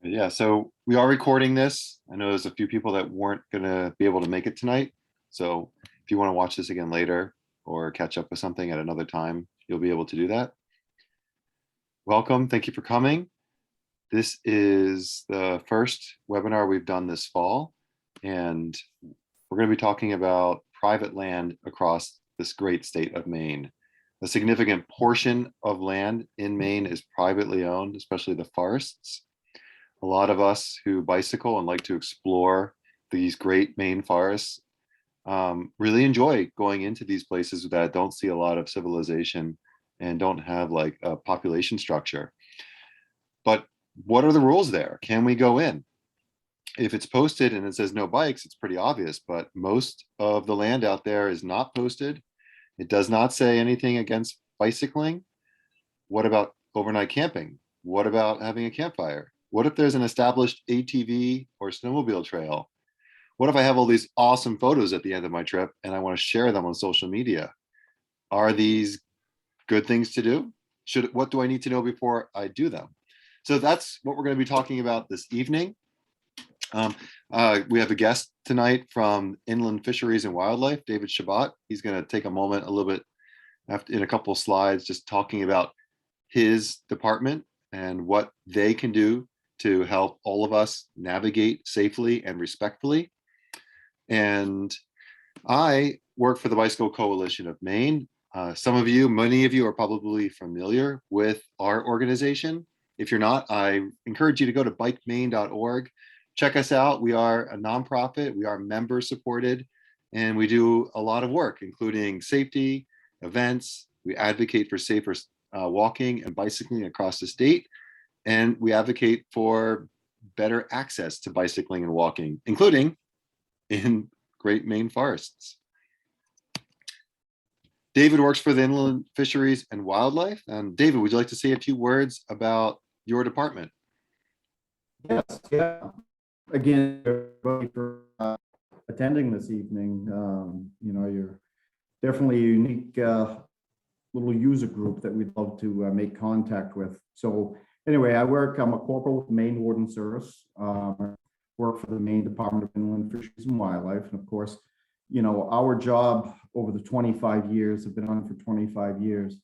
Yeah, so we are recording this. I know there's a few people that weren't going to be able to make it tonight. So if you want to watch this again later or catch up with something at another time, you'll be able to do that. Welcome. Thank you for coming. This is the first webinar we've done this fall, and we're going to be talking about private land across this great state of Maine. A significant portion of land in Maine is privately owned, especially the forests. A lot of us who bicycle and like to explore these great Maine forests really enjoy going into these places that don't see a lot of civilization and don't have like a population structure. But what are the rules there? Can we go in? If it's posted and it says no bikes, it's pretty obvious, but most of the land out there is not posted. It does not say anything against bicycling. What about overnight camping? What about having a campfire? What if there's an established ATV or snowmobile trail? What if I have all these awesome photos at the end of my trip and I want to share them on social media? Are these good things to do? What do I need to know before I do them? So that's what we're going to be talking about this evening. We have a guest tonight from Inland Fisheries and Wildlife, David Chabot. He's going to take a moment, a little bit in a couple of slides, just talking about his department and what they can do to help all of us navigate safely and respectfully. And I work for the Bicycle Coalition of Maine. Many of you are probably familiar with our organization. If you're not, I encourage you to go to bikemaine.org. Check us out. We are a nonprofit. We are member supported, and we do a lot of work, including safety, events. We advocate for safer walking and bicycling across the state, and we advocate for better access to bicycling and walking, including in Great Maine forests. David works for the Inland Fisheries and Wildlife. David, would you like to say a few words about your department? Yes, yeah. Again, everybody for attending this evening. You're definitely a unique little user group that we'd love to make contact with. So anyway, I'm a corporal with Maine Warden Service. Work for the Maine Department of Inland Fisheries and Wildlife. And of course, our job over the 25 years, I've been on for 25 years.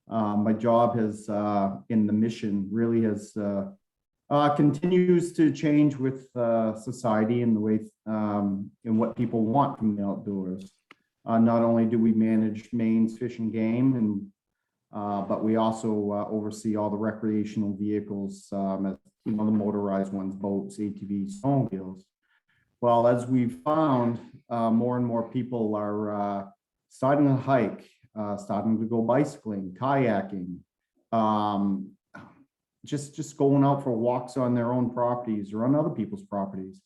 My job has, in the mission, really has continues to change with society and the way and what people want from the outdoors. Not only do we manage Maine's fish and game, but we also oversee all the recreational vehicles, the motorized ones, boats, ATVs, snowmobiles. Well, as we've found, more and more people are starting to hike, starting to go bicycling, kayaking, just going out for walks on their own properties or on other people's properties.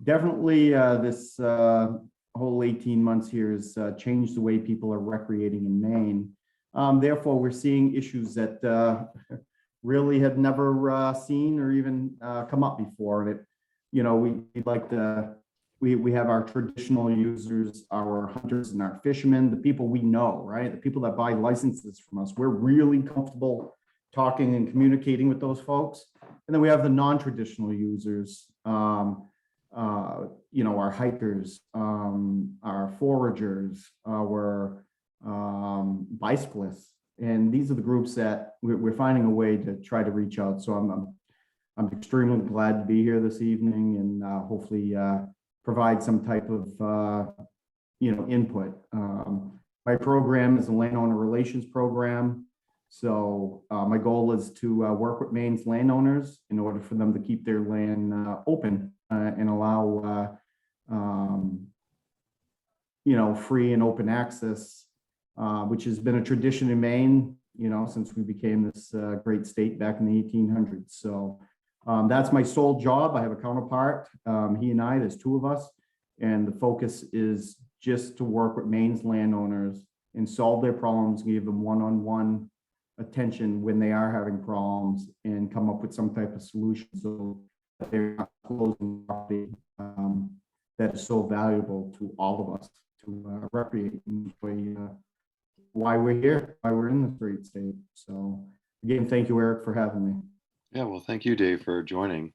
Definitely this whole 18 months here has changed the way people are recreating in Maine. Therefore, we're seeing issues that really had never seen or even come up before. And we have our traditional users, our hunters and our fishermen, the people we know, right? The people that buy licenses from us. We're really comfortable talking and communicating with those folks. And then we have the non-traditional users, our hikers, our foragers, our bicyclists. And these are the groups that we're finding a way to try to reach out. So I'm extremely glad to be here this evening and hopefully provide some type of input. My program is a landowner relations program. So my goal is to work with Maine's landowners in order for them to keep their land open and allow free and open access, which has been a tradition in Maine, since we became this great state back in the 1800s. So that's my sole job. I have a counterpart. He and I, there's two of us, and the focus is just to work with Maine's landowners and solve their problems, give them one-on-one attention when they are having problems, and come up with some type of solution so that they're not closing property that is so valuable to all of us to recreate and enjoy why we're here, why we're in this great state. So again, thank you, Eric, for having me. Yeah, well, thank you, Dave, for joining.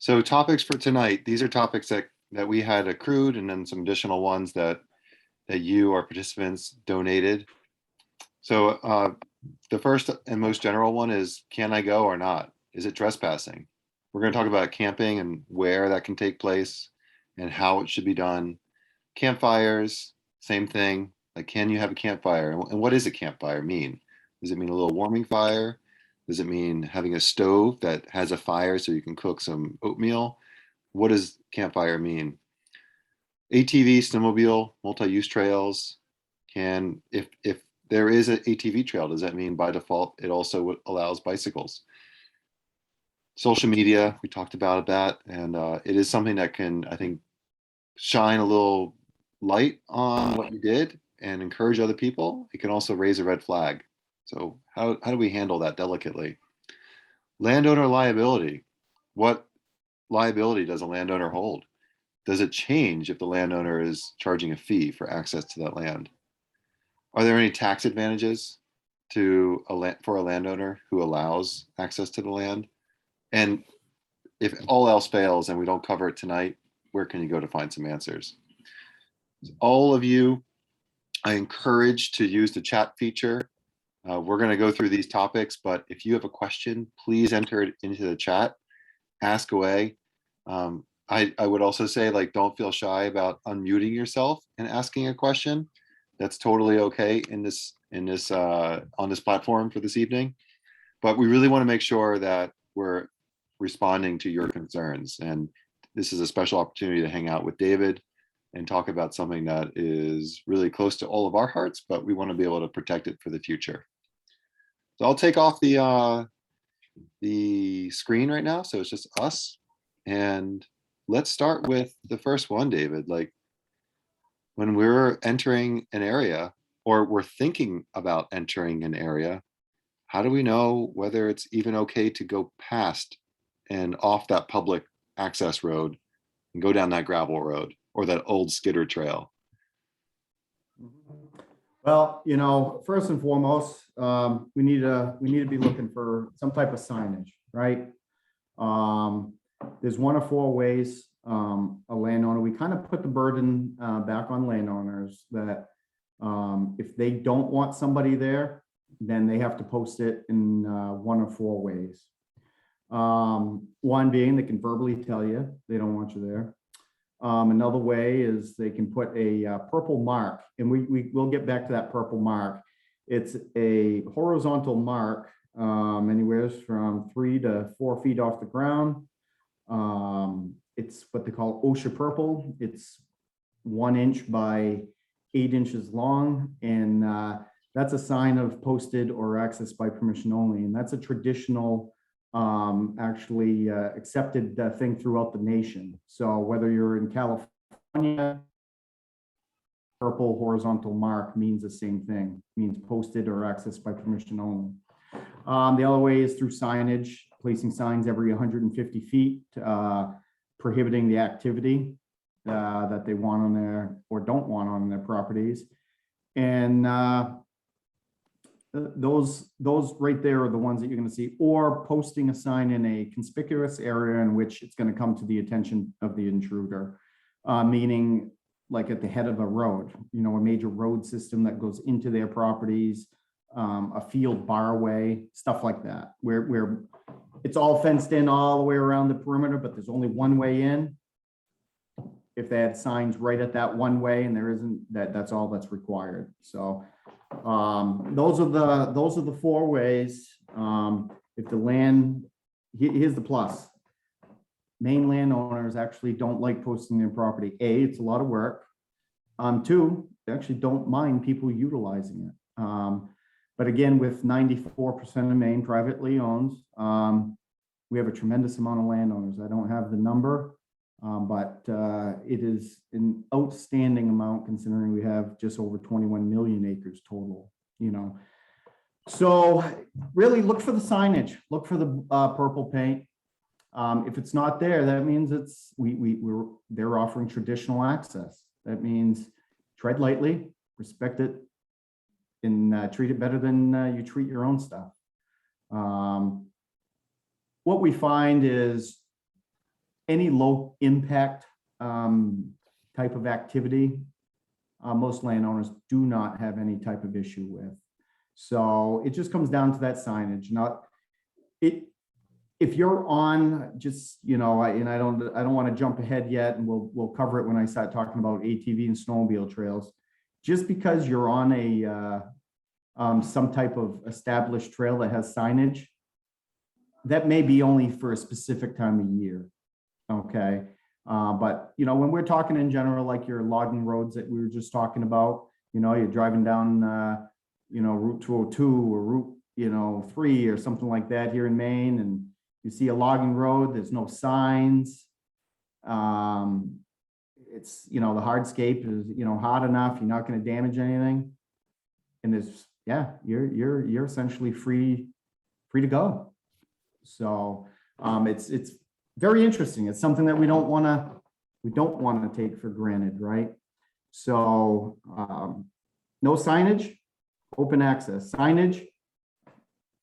So topics for tonight, these are topics that we had accrued and then some additional ones that you, our participants, donated. So the first and most general one is, can I go or not? Is it trespassing? We're going to talk about camping and where that can take place and how it should be done. Campfires, same thing. Like, can you have a campfire? And what does a campfire mean? Does it mean a little warming fire? Does it mean having a stove that has a fire so you can cook some oatmeal? What does campfire mean? ATV, snowmobile, multi-use trails. If there is an ATV trail, does that mean by default it also allows bicycles? Social media, we talked about that, and it is something that can, I think, shine a little light on what you did and encourage other people. It can also raise a red flag. So how do we handle that delicately? Landowner liability. What liability does a landowner hold? Does it change if the landowner is charging a fee for access to that land? Are there any tax advantages for a landowner who allows access to the land? And if all else fails and we don't cover it tonight, where can you go to find some answers? All of you, I encourage to use the chat feature. We're going to go through these topics, but if you have a question, please enter it into the chat. Ask away. I would also say, like, don't feel shy about unmuting yourself and asking a question. That's totally okay on this platform for this evening. But we really want to make sure that we're responding to your concerns. And this is a special opportunity to hang out with David and talk about something that is really close to all of our hearts, but we want to be able to protect it for the future. So I'll take off the screen right now. So it's just us. And let's start with the first one, David. Like, when we're entering an area or we're thinking about entering an area, how do we know whether it's even okay to go past and off that public access road and go down that gravel road or that old skidder trail? Well, first and foremost, we need to be looking for some type of signage, right? There's one of four ways a landowner, we kind of put the burden back on landowners that if they don't want somebody there, then they have to post it in one of four ways. One being they can verbally tell you they don't want you there. Another way is they can put a purple mark, and we'll get back to that purple mark. It's a horizontal mark, anywhere from 3 to 4 feet off the ground. It's what they call OSHA purple. It's 1 inch by 8 inches long, and that's a sign of posted or accessed by permission only. And that's a traditional, actually accepted thing throughout the nation. So whether you're in California, purple horizontal mark means the same thing, means posted or accessed by permission only. The other way is through signage, placing signs every 150 feet, prohibiting the activity that they want on their or don't want on their properties. And those right there are the ones that you're going to see, or posting a sign in a conspicuous area in which it's going to come to the attention of the intruder, meaning like at the head of a road, a major road system that goes into their properties, a field barway, stuff like that, where it's all fenced in all the way around the perimeter, but there's only one way in. If they had signs right at that one way and there isn't, that's all that's required. So those are the four ways. If the land, here's the plus. Maine landowners actually don't like posting their property. A, it's a lot of work. Two, they actually don't mind people utilizing it. But again, with 94% of Maine privately owned, we have a tremendous amount of landowners. I don't have the number, but it is an outstanding amount considering we have just over 21 million acres total, So really look for the signage, look for the purple paint. If it's not there, that means they're offering traditional access. That means tread lightly, respect it, and treat it better than you treat your own stuff. What we find is any low impact type of activity, most landowners do not have any type of issue with. So it just comes down to that signage. Now, if you're on just, you know, I don't want to jump ahead yet, and we'll cover it when I start talking about ATV and snowmobile trails. Just because you're on a some type of established trail that has signage, that may be only for a specific time of year. Okay. But you know, when we're talking in general, like your logging roads that we were just talking about, you know, you're driving down, you know, Route 202 or Route, you know, 3 or something like that here in Maine, and you see a logging road, there's no signs. It's, you know, the hardscape is, you know, hot enough, you're not going to damage anything. And there's, yeah, you're essentially free to go. So it's very interesting. It's something that we don't want to take for granted, right? So no signage, open access. Signage,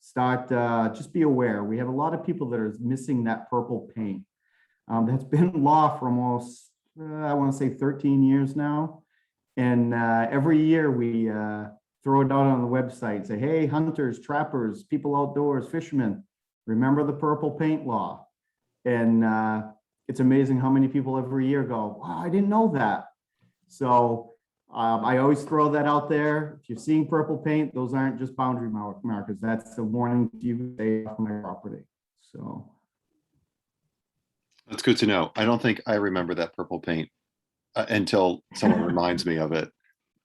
start, just be aware. We have a lot of people that are missing that purple paint. That's been law for almost, I want to say 13 years now. And every year we throw it out on the website, say, hey, hunters, trappers, people outdoors, fishermen, remember the purple paint law. And it's amazing how many people every year go, wow, I didn't know that. So I always throw that out there. If you're seeing purple paint, those aren't just boundary markers. That's a warning to you, stay off my property. So That's good to know. I don't think I remember that purple paint until someone reminds me of it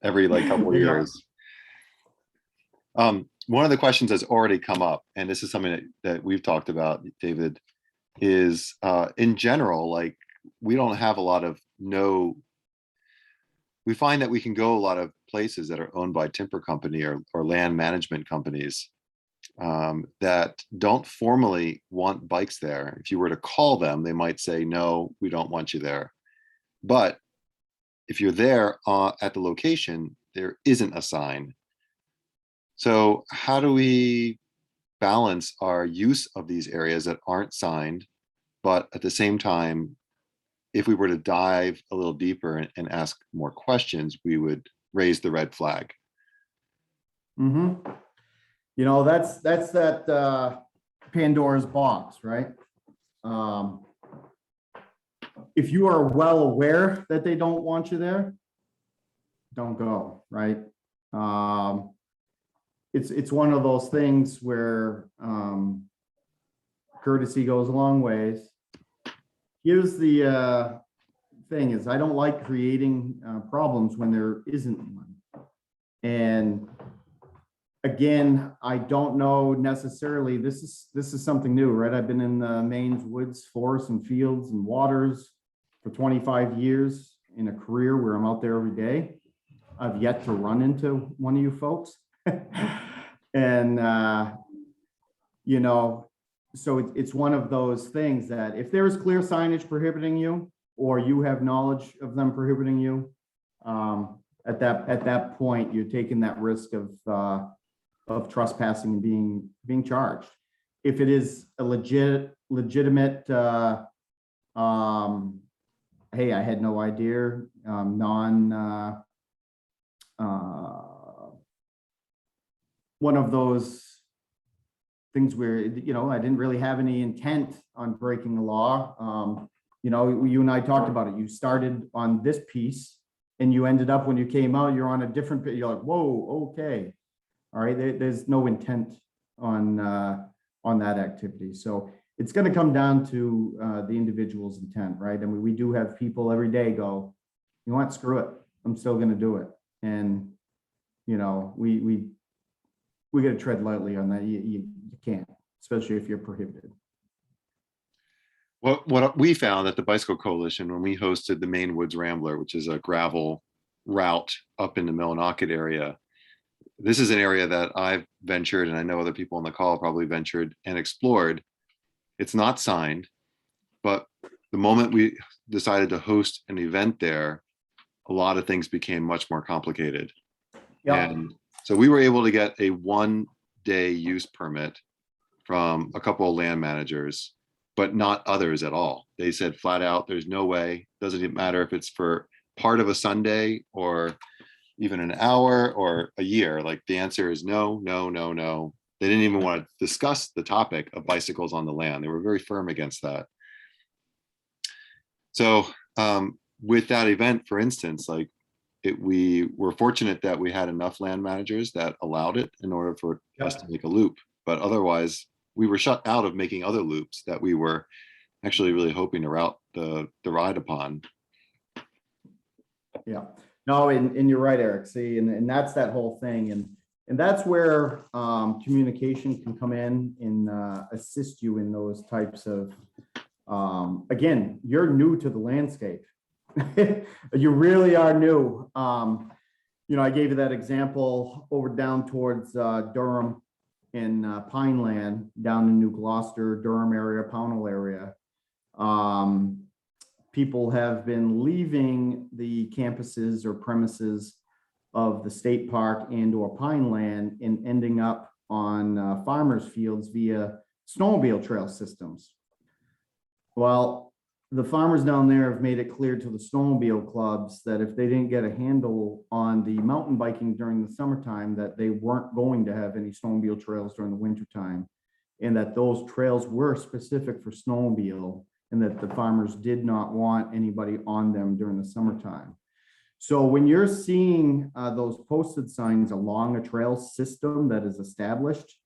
every like couple of years. One of the questions that's already come up, and this is something that we've talked about, David, is in general, like we don't have a lot of we find that we can go a lot of places that are owned by timber company or land management companies that don't formally want bikes there. If you were to call them, they might say, no, we don't want you there. But if you're there at the location, there isn't a sign. So how do we balance our use of these areas that aren't signed, but at the same time, if we were to dive a little deeper and ask more questions, we would raise the red flag? mm-hmm. You know, that's that Pandora's box, right? If you are well aware that they don't want you there, don't go, right? It's one of those things where courtesy goes a long ways. Here's the thing is, I don't like creating problems when there isn't one. And again, I don't know necessarily, this is something new, right? I've been in Maine's woods, forests and fields and waters for 25 years in a career where I'm out there every day. I've yet to run into one of you folks. And, you know, so it's one of those things that if there is clear signage prohibiting you, or you have knowledge of them prohibiting you, at that point, you're taking that risk of trespassing and being charged. If it is a legitimate, hey, I had no idea, one of those things where, you know, I didn't really have any intent on breaking the law. You know, you and I talked about it. You started on this piece and you ended up, when you came out, you're on a different, you're like, whoa, okay. All right, there's no intent on that activity. So it's going to come down to the individual's intent, right? I mean, we do have people every day go, you know what, screw it, I'm still going to do it. And, you know, we got to tread lightly on that. You can't, especially if you're prohibited. What we found at the Bicycle Coalition when we hosted the Maine Woods Rambler, which is a gravel route up in the Millinocket area, this is an area that I've ventured, and I know other people on the call probably ventured and explored. It's not signed, but the moment we decided to host an event there, a lot of things became much more complicated. Yep. And so we were able to get a 1-day use permit from a couple of land managers. but not others at all. They said flat out, there's no way, doesn't even matter if it's for part of a Sunday or even an hour or a year. Like the answer is no, no, no, no. They didn't even want to discuss the topic of bicycles on the land. They were very firm against that. So with that event, for instance, like we were fortunate that we had enough land managers that allowed it in order for us to make a loop. But otherwise, we were shut out of making other loops that we were actually really hoping to route the ride upon. Yeah, no, and you're right, Eric. See, and that's that whole thing. And that's where communication can come in and assist you in those types of, again, you're new to the landscape. You really are new. You know, I gave you that example over down towards Durham in Pineland, down in New Gloucester, Durham area, Pownell area. People have been leaving the campuses or premises of the state park and or Pineland and ending up on farmers fields via snowmobile trail systems. Well, the farmers down there have made it clear to the snowmobile clubs that if they didn't get a handle on the mountain biking during the summertime, that they weren't going to have any snowmobile trails during the wintertime, and that those trails were specific for snowmobile, and that the farmers did not want anybody on them during the summertime. So when you're seeing those posted signs along a trail system that is established,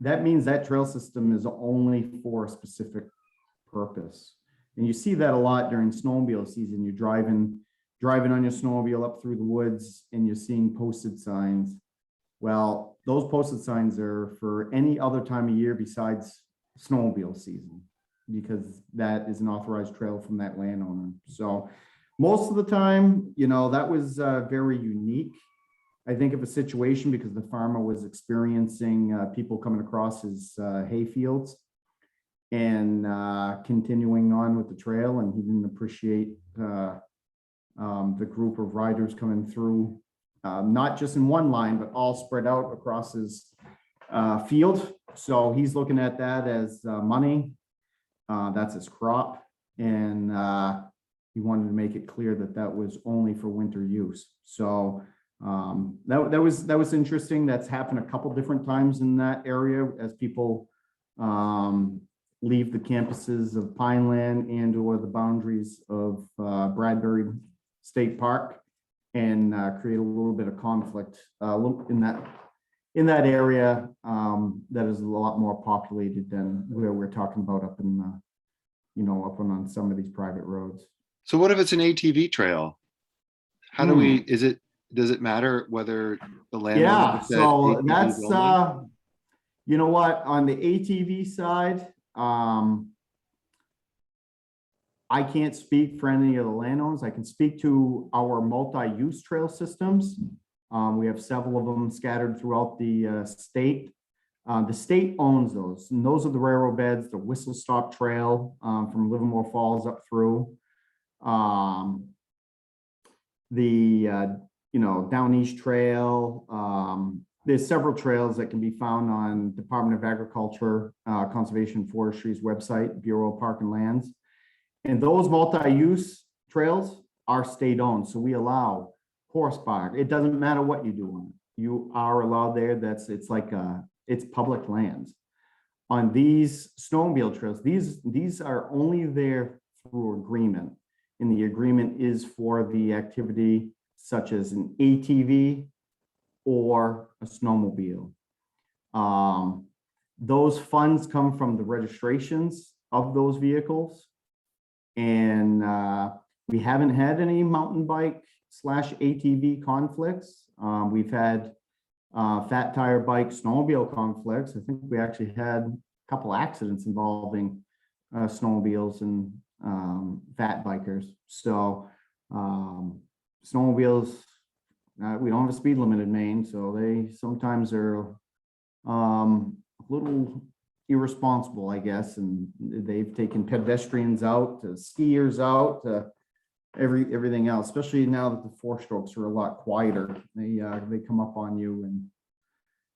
that means that trail system is only for a specific purpose. And you see that a lot during snowmobile season. You're driving on your snowmobile up through the woods and you're seeing posted signs. Well, those posted signs are for any other time of year besides snowmobile season, because that is an authorized trail from that landowner. So most of the time, you know, that was very unique, I think, of a situation, because the farmer was experiencing people coming across his hay fields and continuing on with the trail, and he didn't appreciate the group of riders coming through, not just in one line, but all spread out across his field. So he's looking at that as money. That's his crop, and he wanted to make it clear that that was only for winter use. So that was interesting. That's happened a couple different times in that area as people leave the campuses of Pineland and or the boundaries of Bradbury State Park, and create a little bit of conflict in that area that is a lot more populated than where we're talking about up in up on some of these private roads. So what if it's an ATV trail? How do we, does it matter whether the land? Yeah, so that's, you know what, on the ATV side, I can't speak for any of the landowners. I can speak to our multi-use trail systems. We have several of them scattered throughout the state. The state owns those, and those are the railroad beds, the Whistle Stop Trail from Livermore Falls up through. Down East Trail. There's several trails that can be found on Department of Agriculture, Conservation and Forestry's website, Bureau of Park and Lands. And those multi-use trails are state owned. So we allow horsepower. It doesn't matter what you do on it. You are allowed there. It's public lands. On these snowmobile trails, these are only there through agreement. And the agreement is for the activity such as an ATV or a snowmobile. Those funds come from the registrations of those vehicles. And we haven't had any mountain bike / ATV conflicts. We've had fat tire bike snowmobile conflicts. I think we actually had a couple accidents involving snowmobiles and fat bikers. So snowmobiles, we don't have a speed limit in Maine, so they sometimes are a little irresponsible, I guess, and they've taken pedestrians out, skiers out, everything else, especially now that the four strokes are a lot quieter. They come up on you, and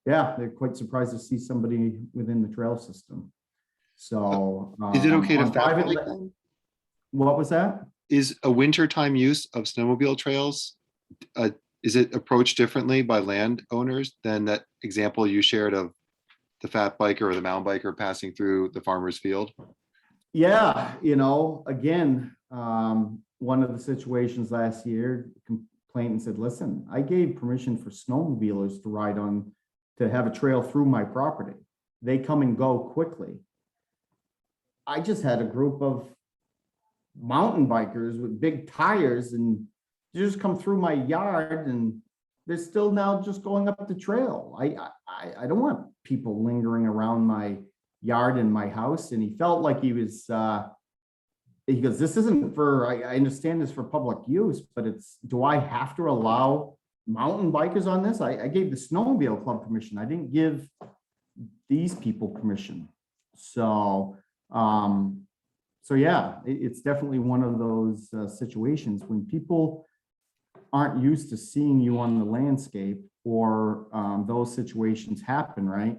yeah, they're quite surprised to see somebody within the trail system. So. Is it okay to on fat private bike la- then? What was that? Is a wintertime use of snowmobile trails, uh, is it approached differently by landowners than that example you shared of the fat biker or the mountain biker passing through the farmer's field? Yeah, again, one of the situations last year, complainant said, listen, I gave permission for snowmobilers to ride on, to have a trail through my property. They come and go quickly. I just had a group of mountain bikers with big tires and they just come through my yard and they're still now just going up the trail. I don't want people lingering around my yard and my house. And he felt like he goes, this isn't for, I understand this for public use, but do I have to allow mountain bikers on this? I gave the snowmobile club permission. I didn't give these people permission. So, yeah, it's definitely one of those situations when people aren't used to seeing you on the landscape or those situations happen, right?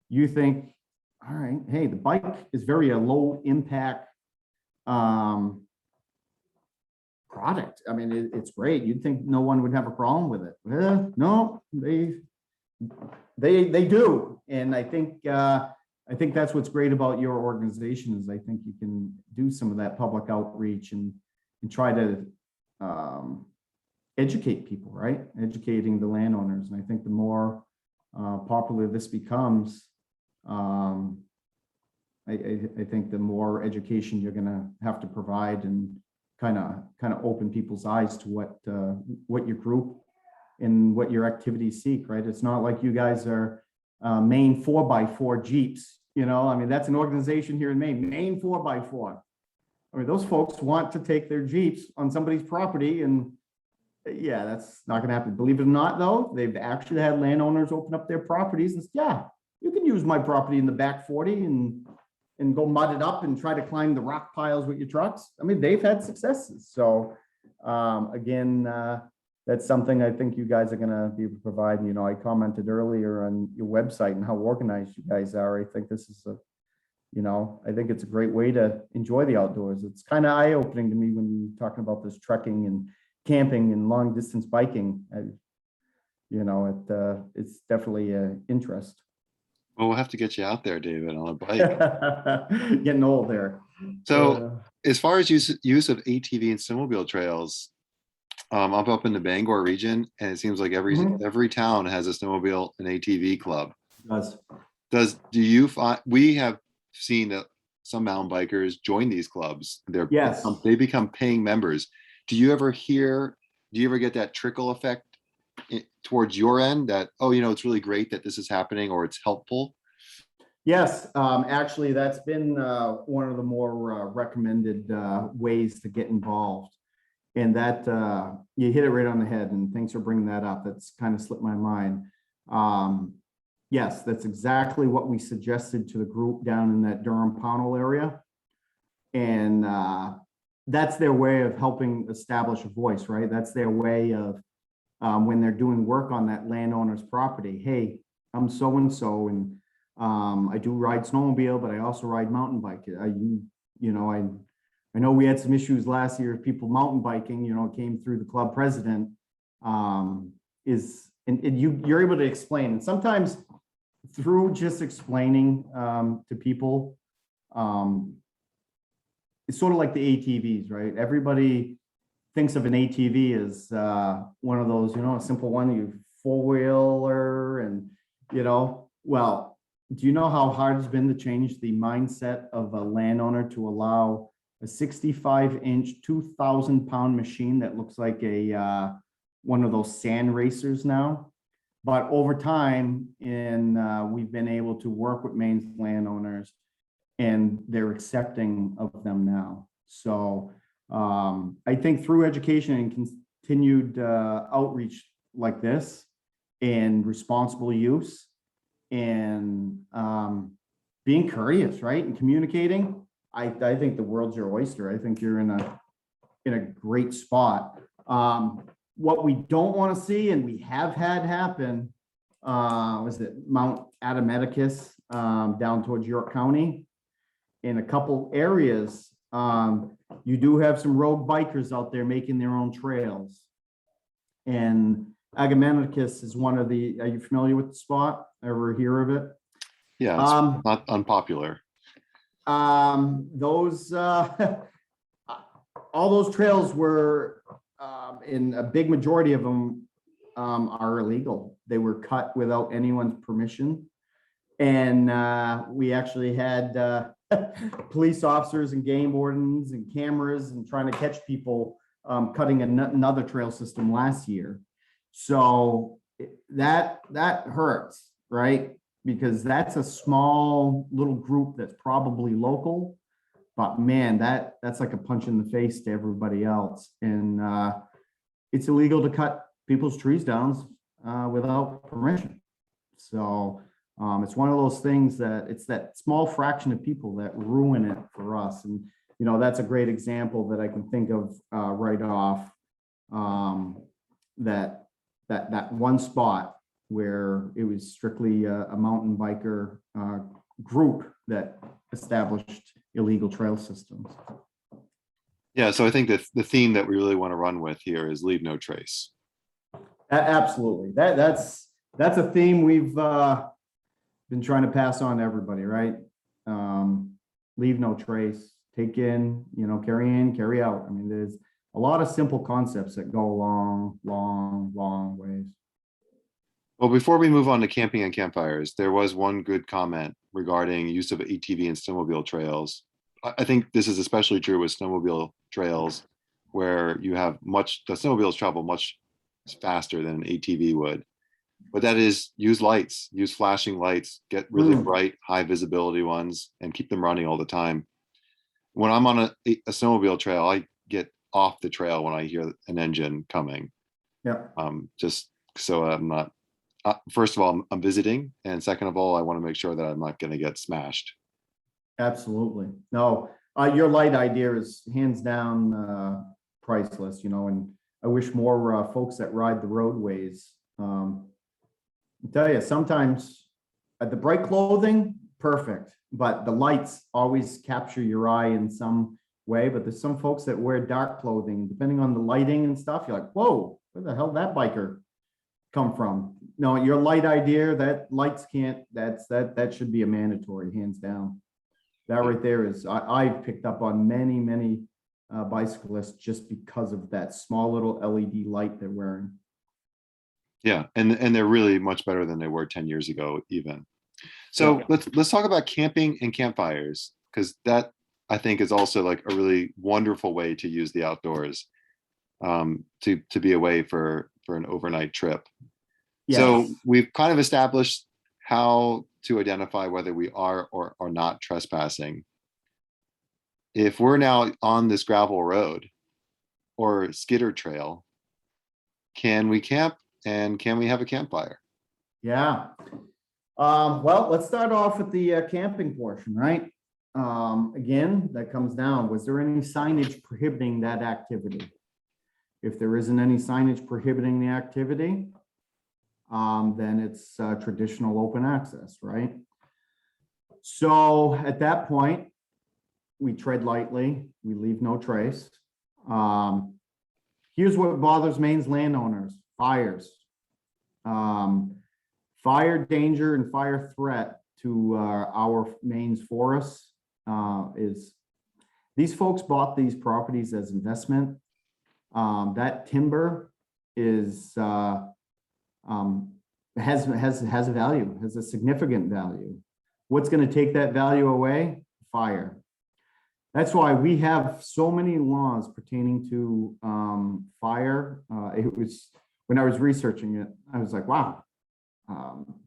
You think, all right, hey, the bike is very a low impact product. I mean, it's great. You'd think no one would have a problem with it. No, they do. And I think that's what's great about your organization is I think you can do some of that public outreach and try to educate people, right? Educating the landowners. And I think the more popular this becomes, I think the more education you're going to have to provide and kind of open people's eyes to what your group and what your activities seek, right? It's not like you guys are Maine 4x4 Jeeps, I mean, that's an organization here in Maine 4x4. I mean, those folks want to take their Jeeps on somebody's property and yeah, that's not going to happen. Believe it or not, though, they've actually had landowners open up their properties and say, yeah, you can use my property in the back 40 and go mud it up and try to climb the rock piles with your trucks. I mean, they've had successes. So again, that's something I think you guys are going to be able to provide. I commented earlier on your website and how organized you guys are. I think this is I think it's a great way to enjoy the outdoors. It's kind of eye-opening to me when you're talking about this trekking and camping and long distance biking. It's definitely an interest. Well, we'll have to get you out there, David, on a bike. Getting old there. So as far as use of ATV and snowmobile trails, I'm up in the Bangor region, and it seems like every town has a snowmobile and ATV club. Do you find we have seen that some mountain bikers join these clubs? They become paying members. Do you ever get that trickle effect towards your end that, it's really great that this is happening or it's helpful? Yes, actually, that's been one of the more recommended ways to get involved. And that you hit it right on the head, and thanks for bringing that up. That's kind of slipped my mind. Yes, that's exactly what we suggested to the group down in that Durham Pownell area. And that's their way of helping establish a voice, right? That's their way of when they're doing work on that landowner's property. Hey, I'm so-and-so, and I do ride snowmobile, but I also ride mountain bike. I know we had some issues last year of people mountain biking, came through the club president, and you're able to explain. And sometimes through just explaining to people, it's sort of like the ATVs, right? Everybody thinks of an ATV as one of those, a simple one, you four-wheeler and, well, do you know how hard it's been to change the mindset of a landowner to allow a 65-inch, 2,000-pound machine that looks like one of those sand racers now? But over time, we've been able to work with Maine's landowners, and they're accepting of them now. So I think through education and continued outreach like this and responsible use and being courteous, right, and communicating, I think the world's your oyster. I think you're in a great spot. What we don't want to see, and we have had happen, was it Mount Adamaticus down towards York County, in a couple areas, you do have some rogue bikers out there making their own trails. And Agamenticus is one of the, are you familiar with the spot? Ever hear of it? Yeah, it's not unpopular. Those, all those trails were, in a big majority of them, are illegal. They were cut without anyone's permission. And we actually had police officers and game wardens and cameras and trying to catch people cutting another trail system last year. So that hurts, right? Because that's a small little group that's probably local, but man, that's like a punch in the face to everybody else. And it's illegal to cut people's trees down without permission. So it's one of those things that it's that small fraction of people that ruin it for us. And, you know, that's a great example that I can think of right off, that one spot where it was strictly a mountain biker group that established illegal trail systems. Yeah, so I think that the theme that we really want to run with here is leave no trace. Absolutely. That's a theme we've been trying to pass on to everybody, right? Leave no trace, take in, you know, carry in, carry out. I mean, there's a lot of simple concepts that go a long ways. Well, before we move on to camping and campfires, there was one good comment regarding use of ATV and snowmobile trails. I think this is especially true with snowmobile trails where you have the snowmobiles travel much faster than an ATV would. But that is use lights, use flashing lights, get really bright, high visibility ones, and keep them running all the time. When I'm on a snowmobile trail, I get off the trail when I hear an engine coming. Yeah. Just so I'm not, first of all, I'm visiting. And second of all, I want to make sure that I'm not going to get smashed. Absolutely. No, your light idea is hands down priceless, you know, and I wish more folks that ride the roadways. I tell you, sometimes the bright clothing, perfect, but the lights always capture your eye in some way. But there's some folks that wear dark clothing, depending on the lighting and stuff. You're like, whoa, where the hell did that biker come from? No, your light idea, that lights can't. That should be a mandatory, hands down. That right there is, I've picked up on many bicyclists just because of that small little LED light they're wearing. Yeah, and they're really much better than they were 10 years ago, even. So let's talk about camping and campfires, because that I think is also like a really wonderful way to use the outdoors, to be away for an overnight trip. Yes. So we've kind of established how to identify whether we are or are not trespassing. If we're now on this gravel road or skidder trail, can we camp and can we have a campfire? Yeah. Well, let's start off with the camping portion, right? Again, that comes down, was there any signage prohibiting that activity? If there isn't any signage prohibiting the activity, then it's traditional open access, right? So at that point, we tread lightly, we leave no trace. Here's what bothers Maine's landowners: fires. Fire danger and fire threat to our Maine's forests is, these folks bought these properties as investment. That timber is has a value, has a significant value. What's going to take that value away? Fire. That's why we have so many laws pertaining to fire. It was, when I was researching it, I was like, wow,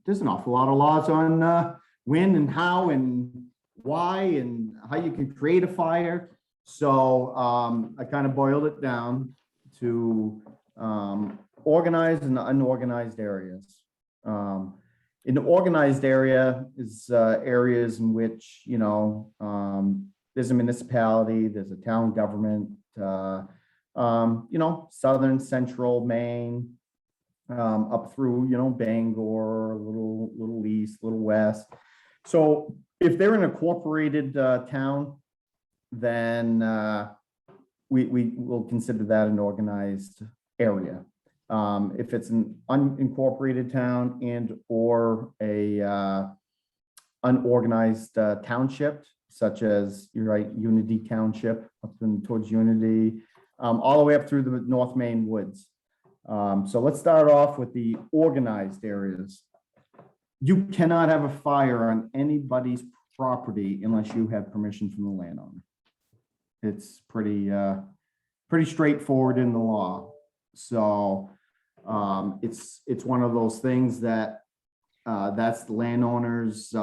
there's an awful lot of laws on when and how and why and how you can create a fire. So I kind of boiled it down to organized and unorganized areas. In the organized area is areas in which, you know, there's a municipality, there's a town government, you know, southern central Maine, up through, you know, Bangor, a little east, a little west. So If they're in a corporated town, then we will consider that an organized area. If it's an unincorporated town and or a unorganized township, such as, you're right, Unity Township up in towards Unity, all the way up through the North Maine woods. So let's start off with the organized areas. You cannot have a fire on anybody's property unless you have permission from the landowner. It's pretty straightforward in the law. So it's one of those things that that's the landowner's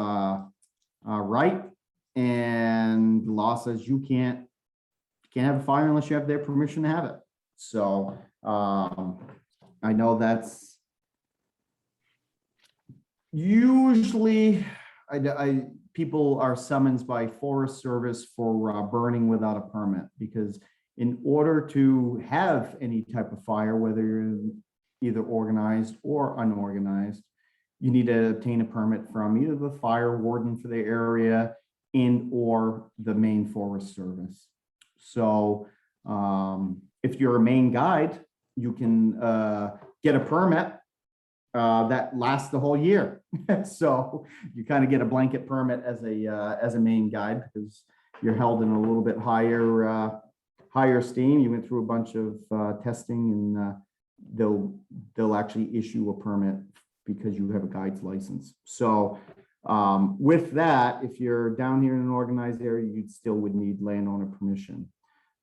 right, and the law says you can't have a fire unless you have their permission to have it. So I know that's usually people are summoned by Forest Service for burning without a permit, because in order to have any type of fire, whether you're either organized or unorganized, you need to obtain a permit from either the fire warden for the area and or the Maine Forest Service. So if you're a Maine guide, you can get a permit that lasts the whole year. So you kind of get a blanket permit as a Maine guide, because you're held in a little bit higher esteem. You went through a bunch of testing, and they'll actually issue a permit because you have a guide's license. So with that, if you're down here in an organized area, you still would need landowner permission.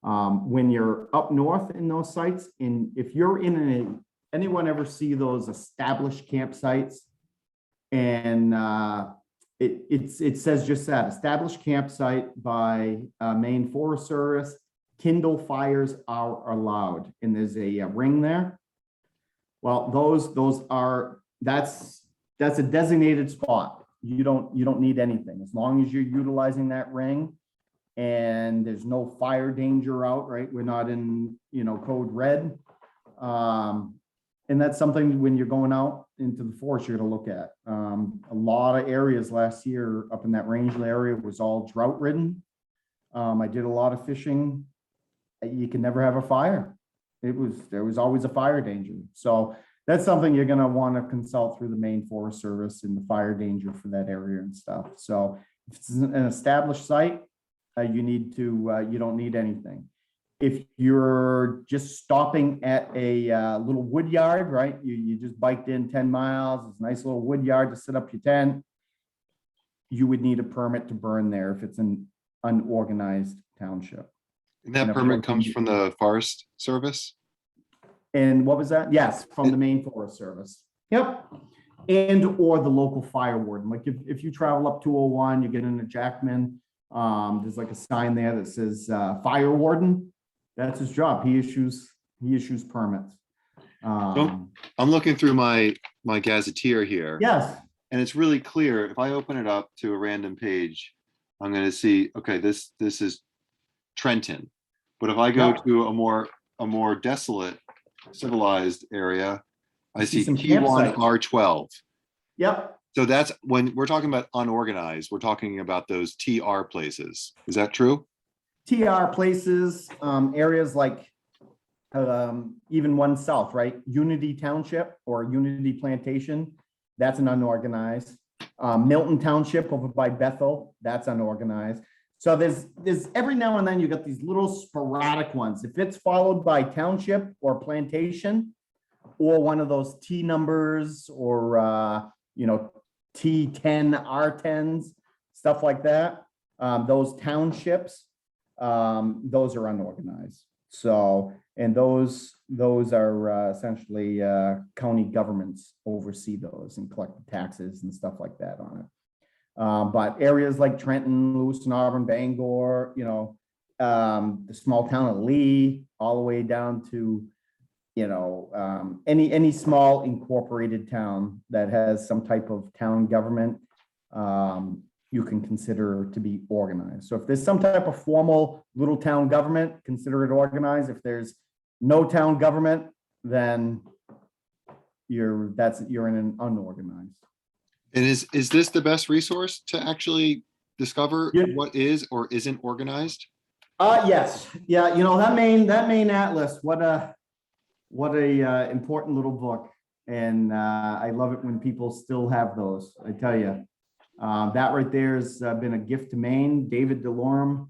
When you're up north in those sites, and if you're in anyone ever see those established campsites, and it says just that, established campsite by Maine Forest Service, Kindle fires are allowed, and there's a ring there. Well, that's a designated spot. You don't need anything as long as you're utilizing that ring and there's no fire danger out, right? We're not in, code red. And that's something when you're going out into the forest, you're gonna look at. A lot of areas last year up in that Rangeley area was all drought ridden. I did a lot of fishing. You can never have a fire. There was always a fire danger. So that's something you're gonna wanna consult through the Maine Forest Service and the fire danger for that area and stuff. So if it's an established site, you don't need anything. If you're just stopping at a little wood yard, right? You just biked in 10 miles, it's a nice little wood yard to set up your tent. You would need a permit to burn there if it's an unorganized township. And that permit comes from the Forest Service? And what was that? Yes, from the Maine Forest Service. Yep. And or the local fire warden. Like if you travel up 201, you get into Jackman, there's like a sign there that says fire warden. That's his job. He issues permits. I'm looking through my gazetteer here. Yes. And it's really clear. If I open it up to a random page, I'm going to see, okay, this is Trenton. But if I go to a more desolate, civilized area, I see T1 R12. Yep. So that's when we're talking about unorganized, we're talking about those TR places. Is that true? TR places, areas like even one south, right? Unity Township or Unity Plantation, that's an unorganized. Milton Township over by Bethel, that's unorganized. So there's every now and then you got these little sporadic ones. If it's followed by township or plantation, or one of those T numbers, or T10, R10s, stuff like that, those townships, those are unorganized. So, and those are essentially county governments oversee those and collect the taxes and stuff like that on it. But areas like Trenton, Lewiston, Auburn, Bangor, the small town of Lee, all the way down to, any small incorporated town that has some type of town government, you can consider to be organized. So if there's some type of formal little town government, consider it organized. If there's no town government, then you're in an unorganized. And is this the best resource to actually discover Yeah. what is or isn't organized? Yes, yeah, that main atlas, what a important little book. And I love it when people still have those, I tell you. That right there has been a gift to Maine. David DeLorme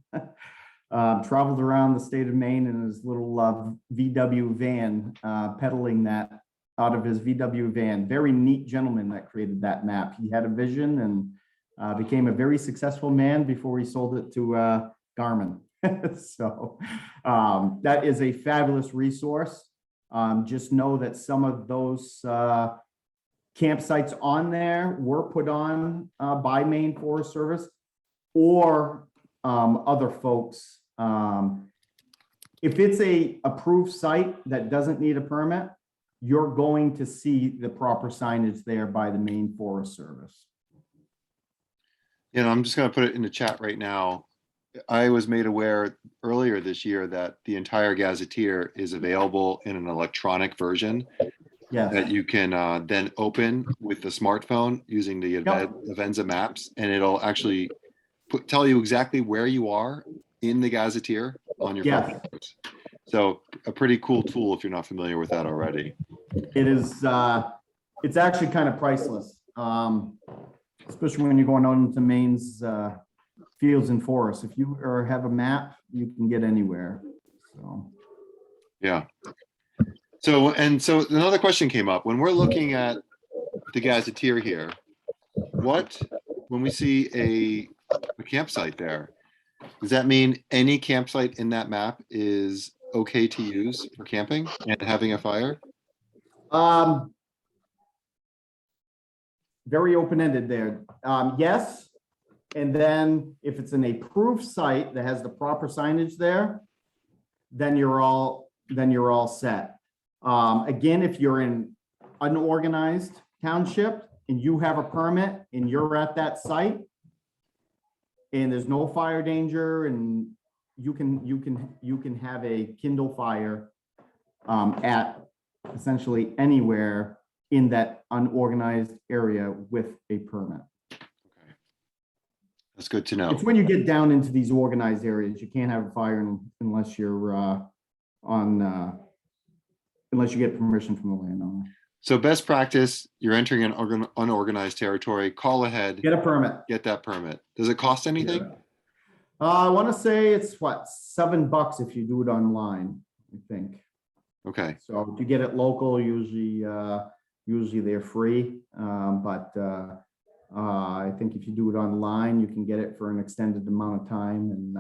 traveled around the state of Maine in his little VW van, peddling that out of his VW van. Very neat gentleman that created that map. He had a vision and became a very successful man before he sold it to Garmin. So that is a fabulous resource. Just know that some of those campsites on there were put on by Maine Forest Service or other folks. If it's a approved site that doesn't need a permit, you're going to see the proper signage there by the Maine Forest Service. You know, I'm just going to put it in the chat right now. I was made aware earlier this year that the entire Gazetteer is available in an electronic version Yes. that you can then open with the smartphone using the Avenza maps, and it'll actually tell you exactly where you are in the Gazetteer on your phone. So a pretty cool tool if you're not familiar with that already. It is, it's actually kind of priceless, especially when you're going out into Maine's fields and forests. If you have a map, you can get anywhere. So yeah. So another question came up when we're looking at the Gazetteer here. When we see a campsite there, does that mean any campsite in that map is okay to use for camping and having a fire? Very open-ended there. Yes. And then if it's an approved site that has the proper signage there, then you're all set. Again, if you're in unorganized township and you have a permit and you're at that site and there's no fire danger and you can have a kindle fire at essentially anywhere in that unorganized area with a permit. That's good to know. It's when you get down into these organized areas, you can't have a fire unless you're unless you get permission from the landowner. So best practice, you're entering an unorganized territory, call ahead. Get a permit. Get that permit. Does it cost anything? Yeah. I want to say it's what, $7 if you do it online, I think. Okay. So if you get it local, usually they're free. But I think if you do it online, you can get it for an extended amount of time. And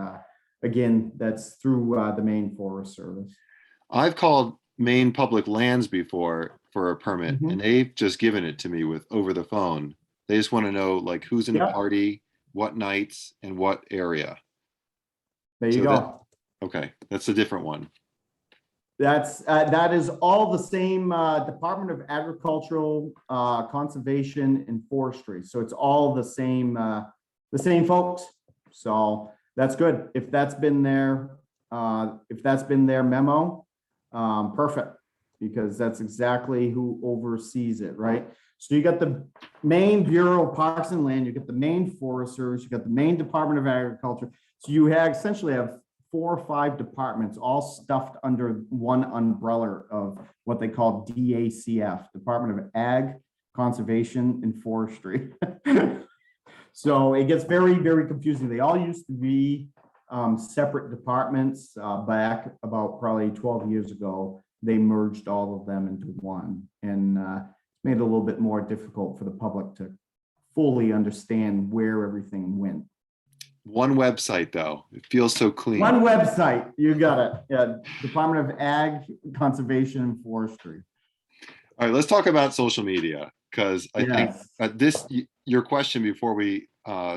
again, that's through the Maine Forest Service. I've called Maine Public Lands before for a permit, and they've just given it to me with over the phone. They just want to know like who's in the party, what nights, and what area. There you go. Okay, that's a different one. That is all the same Department of Agricultural, Conservation, and Forestry. So it's all the same folks. So that's good. If that's been their memo, perfect, because that's exactly who oversees it, right? So you got the Maine Bureau of Parks and Land, you got the Maine Forest Service, you got the Maine Department of Agriculture. So you essentially have 4 or 5 departments all stuffed under one umbrella of what they call DACF, Department of Ag, Conservation, and Forestry. So it gets very, very confusing. They all used to be separate departments. Back about probably 12 years ago, they merged all of them into one, and made it a little bit more difficult for the public to fully understand where everything went. One website though, it feels so clean. One website, you got it. Yeah, Department of Ag, Conservation, and Forestry. All right, let's talk about social media, because I think your question before we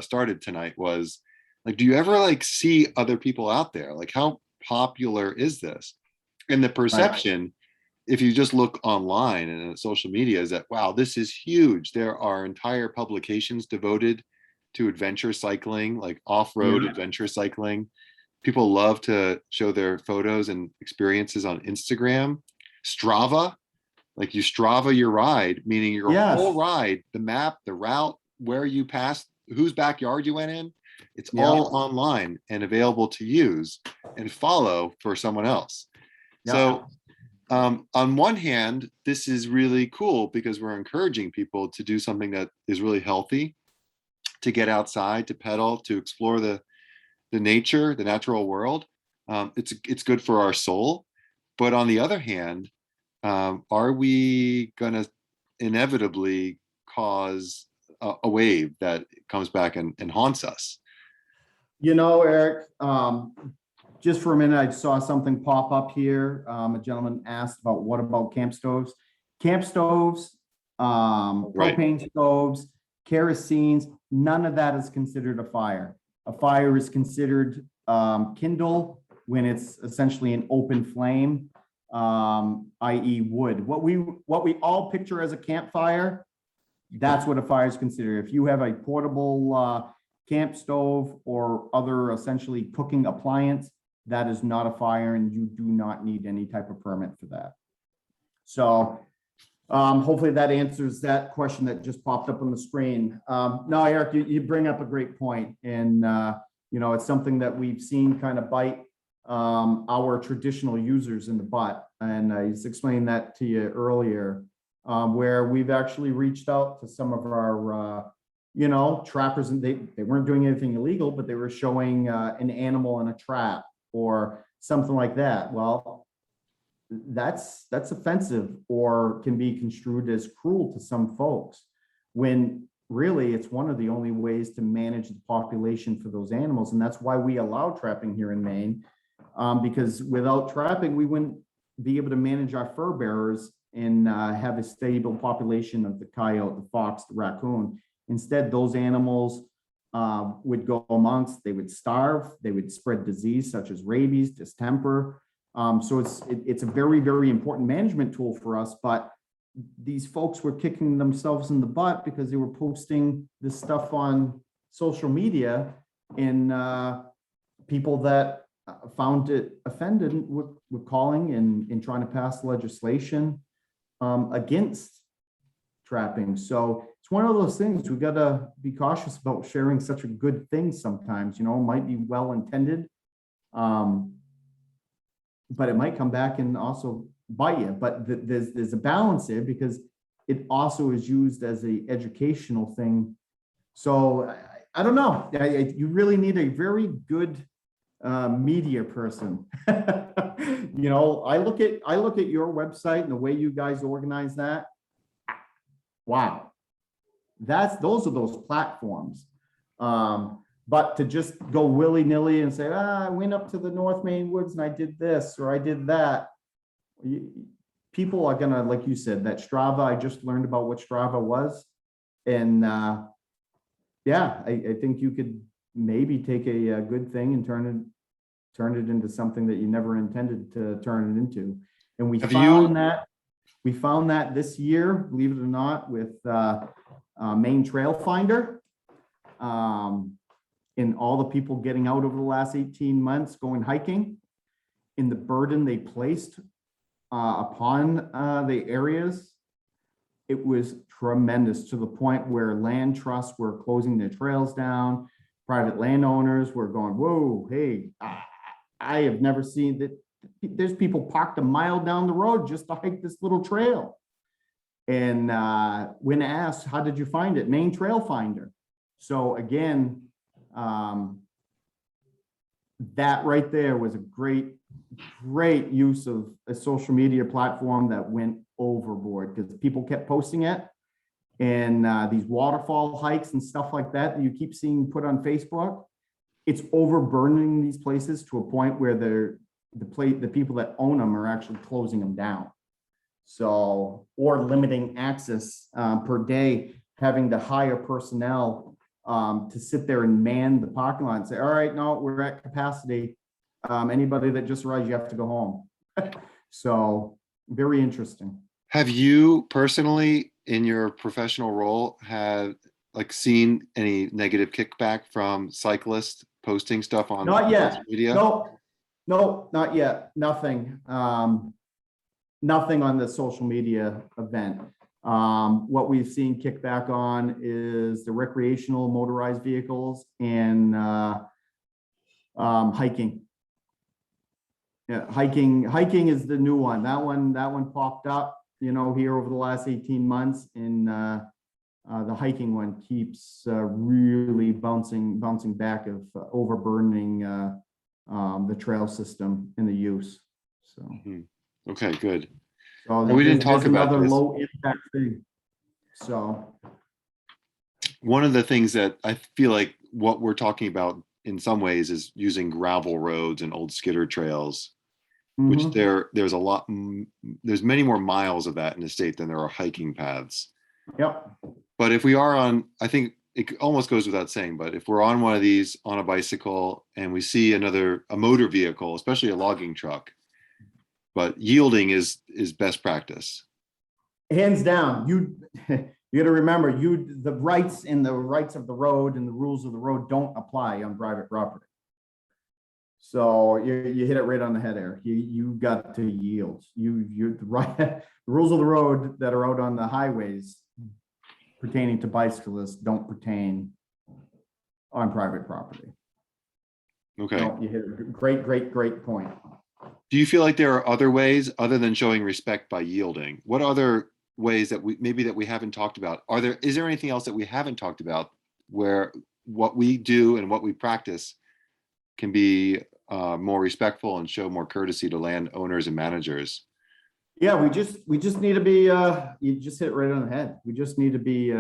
started tonight was like, do you ever like see other people out there? Like, how popular is this? And the perception, if you just look online and social media, is that, wow, this is huge. There are entire publications devoted to adventure cycling, like off-road adventure cycling. People love to show their photos and experiences on Instagram. Strava, like you Strava your ride, meaning your whole ride, the map, the route, where you passed, whose backyard you went in. It's Yeah. all online and available to use and follow for someone else. Yeah. So on one hand, this is really cool because we're encouraging people to do something that is really healthy, to get outside, to pedal, to explore the nature, the natural world. It's good for our soul. But on the other hand, are we going to inevitably cause a wave that comes back and haunts us? You know, Eric, just for a minute, I saw something pop up here. A gentleman asked about what about camp stoves? Camp stoves, Right. propane stoves, kerosenes, none of that is considered a fire. A fire is considered kindle when it's essentially an open flame, i.e. wood. What we all picture as a campfire, that's what a fire is considered. If you have a portable camp stove or other essentially cooking appliance, that is not a fire and you do not need any type of permit for that. So hopefully that answers that question that just popped up on the screen. No, Eric, you bring up a great point. And, you know, it's something that we've seen kind of bite our traditional users in the butt. And I was explaining that to you earlier, where we've actually reached out to some of our, you know, trappers, and they weren't doing anything illegal, but they were showing an animal in a trap or something like that. Well, that's offensive or can be construed as cruel to some folks, when really it's one of the only ways to manage the population for those animals. And that's why we allow trapping here in Maine, because without trapping, we wouldn't be able to manage our fur bearers and have a stable population of the coyote, the fox, the raccoon. Instead, those animals would go amongst, they would starve, they would spread disease such as rabies, distemper. So it's a very, very important management tool for us, but these folks were kicking themselves in the butt because they were posting this stuff on social media, and people that found it offended were calling and trying to pass legislation against trapping. So it's one of those things we got to be cautious about sharing such a good thing sometimes. You know, it might be well intended, but it might come back and also bite you. But there's a balance there because it also is used as a educational thing. So I don't know. You really need a very good media person. You know, I look at your website and the way you guys organize that. Wow, those are those platforms. But to just go willy-nilly and say, I went up to the North Maine woods and I did this or I did that. People are gonna, like you said, that Strava, I just learned about what Strava was. And yeah, I think you could maybe take a good thing and turn it into something that you never intended to turn it into. And we found that this year, believe it or not, with Maine Trail Finder. And all the people getting out over the last 18 months going hiking, in the burden they placed upon the areas, it was tremendous, to the point where land trusts were closing their trails down. Private landowners were going, whoa, hey, I have never seen that. There's people parked a mile down the road just to hike this little trail. And when asked, how did you find it? Maine Trail Finder. So again, that right there was a great use of a social media platform that went overboard because people kept posting it. And these waterfall hikes and stuff like that you keep seeing put on Facebook, it's overburdening these places to a point where the people that own them are actually closing them down. So, or limiting access per day, having to hire personnel to sit there and man the parking lot and say, all right, no, we're at capacity. Anybody that just arrived, you have to go home. So very interesting. Have you personally, in your professional role, have seen any negative kickback from cyclists posting stuff on social media? No, not yet. Nothing. Nothing on the social media event. What we've seen kickback on is the recreational motorized vehicles and hiking. Yeah, hiking is the new one. That one popped up, you know, here over the last 18 months, and the hiking one keeps really bouncing back of overburdening the trail system and the use. So, Okay, good. so we didn't talk there's about another this. low impact thing. So, One of the things that I feel like what we're talking about in some ways is using gravel roads and old skidder trails, which there's a lot, there's many more miles of that in the state than there are hiking paths. Yep. But if we are on, I think it almost goes without saying, but if we're on one of these on a bicycle and we see a motor vehicle, especially a logging truck, but yielding is best practice. Hands down, you got to remember, the rights of the road and the rules of the road don't apply on private property. So you hit it right on the head, Eric. You got to yield. The rules of the road that are out on the highways pertaining to bicyclists don't pertain on private property. Okay. No, you hit a great point. Do you feel like there are other ways other than showing respect by yielding? What other ways that we haven't talked about? Is there anything else that we haven't talked about where what we do and what we practice can be more respectful and show more courtesy to landowners and managers? Yeah, we just need to be, you just hit it right on the head. We just need to be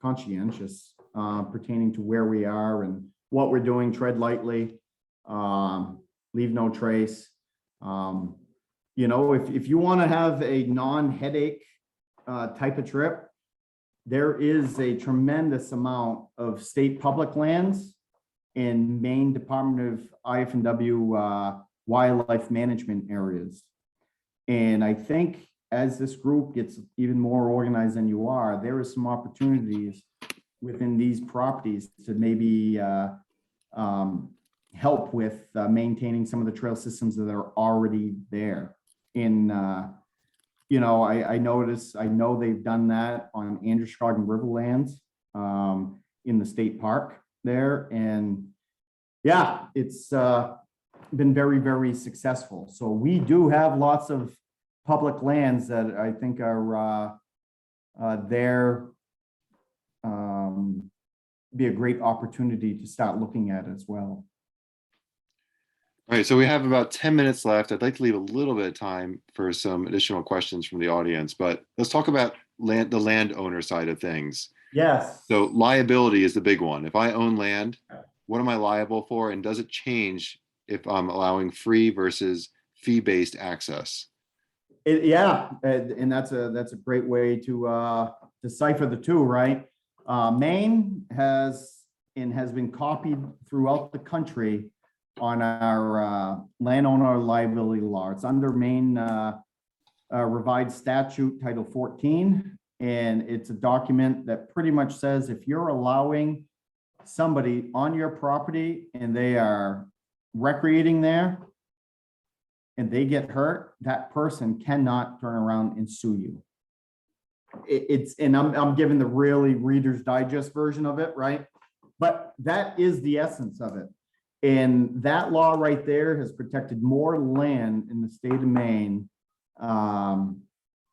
conscientious pertaining to where we are and what we're doing. Tread lightly, leave no trace. You know, if you want to have a non-headache type of trip, there is a tremendous amount of state public lands in Maine Department of IF&W wildlife management areas. And I think as this group gets even more organized than you are, there is some opportunities within these properties to maybe help with maintaining some of the trail systems that are already there. In, you know, I know they've done that on Androscoggin Riverlands in the state park there. And yeah, it's been very successful. So we do have lots of public lands that I think are there, be a great opportunity to start looking at as well. All right, so we have about 10 minutes left. I'd like to leave a little bit of time for some additional questions from the audience, but let's talk about the landowner side of things. Yes. So liability is the big one. If I own land, what am I liable for? And does it change if I'm allowing free versus fee-based access? Yeah, and that's a great way to decipher the two, right? Maine has been copied throughout the country on our landowner liability law. It's under Maine revised statute Title 14, and it's a document that pretty much says if you're allowing somebody on your property and they are recreating there and they get hurt, that person cannot turn around and sue you. And I'm giving the really Reader's Digest version of it, right? But that is the essence of it. And that law right there has protected more land in the state of Maine than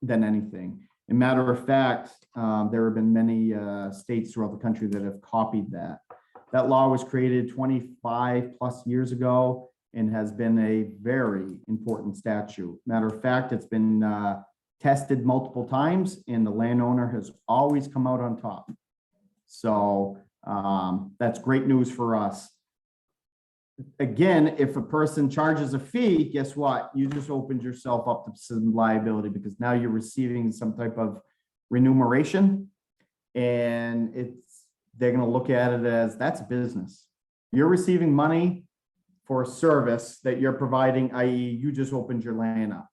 anything. As a matter of fact, there have been many states throughout the country that have copied that. That law was created 25 plus years ago and has been a very important statute. Matter of fact, it's been tested multiple times and the landowner has always come out on top. So that's great news for us. Again, if a person charges a fee, guess what? You just opened yourself up to some liability because now you're receiving some type of remuneration, and they're going to look at it as that's business. You're receiving money for a service that you're providing, i.e., you just opened your land up.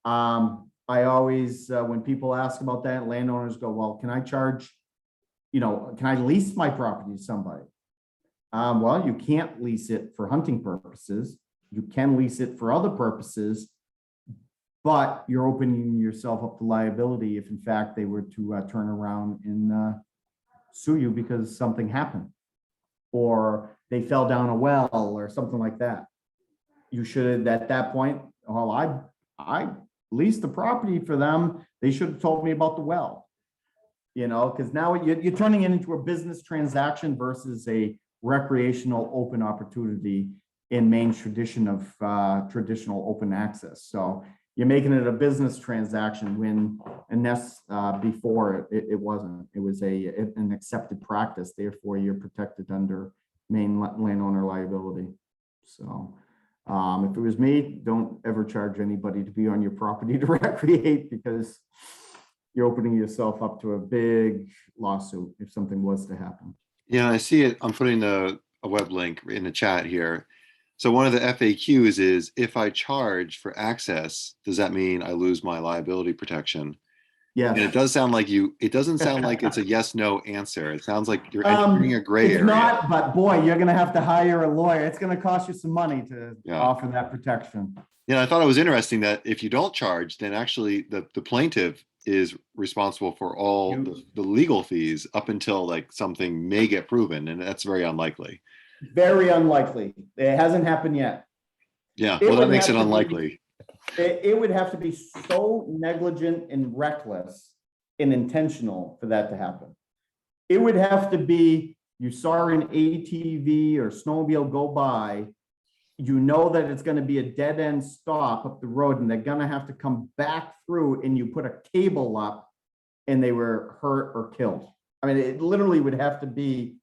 I always, when people ask about that, landowners go, "Well, can I charge? Can I lease my property to somebody?" Well, you can't lease it for hunting purposes. You can lease it for other purposes, but you're opening yourself up to liability if in fact they were to turn around and sue you because something happened, or they fell down a well or something like that. You should, at that point, well, I leased the property for them. They should have told me about the well, because now you're turning it into a business transaction versus a recreational open opportunity in Maine's tradition of traditional open access. So you're making it a business transaction when, and that's before it wasn't. It was an accepted practice. Therefore, you're protected under Maine landowner liability. So if it was me, don't ever charge anybody to be on your property to recreate, because you're opening yourself up to a big lawsuit if something was to happen. Yeah, I see it. I'm putting a web link in the chat here. So one of the FAQs is, if I charge for access, does that mean I lose my liability protection? Yeah. And it does sound like it doesn't sound like it's a yes, no answer. It sounds like you're entering a gray area. It's not, but boy, you're going to have to hire a lawyer. It's going to cost you some money to offer that protection. Yeah, I thought it was interesting that if you don't charge, then actually the plaintiff is responsible for all the legal fees up until like something may get proven, and that's very unlikely. Very unlikely. It hasn't happened yet. Yeah, well, that makes it unlikely. It would have to be so negligent and reckless and intentional for that to happen. It would have to be, you saw an ATV or snowmobile go by, you know that it's going to be a dead end stop up the road and they're going to have to come back through, and you put a cable up and they were hurt or killed. I mean, it literally would have to be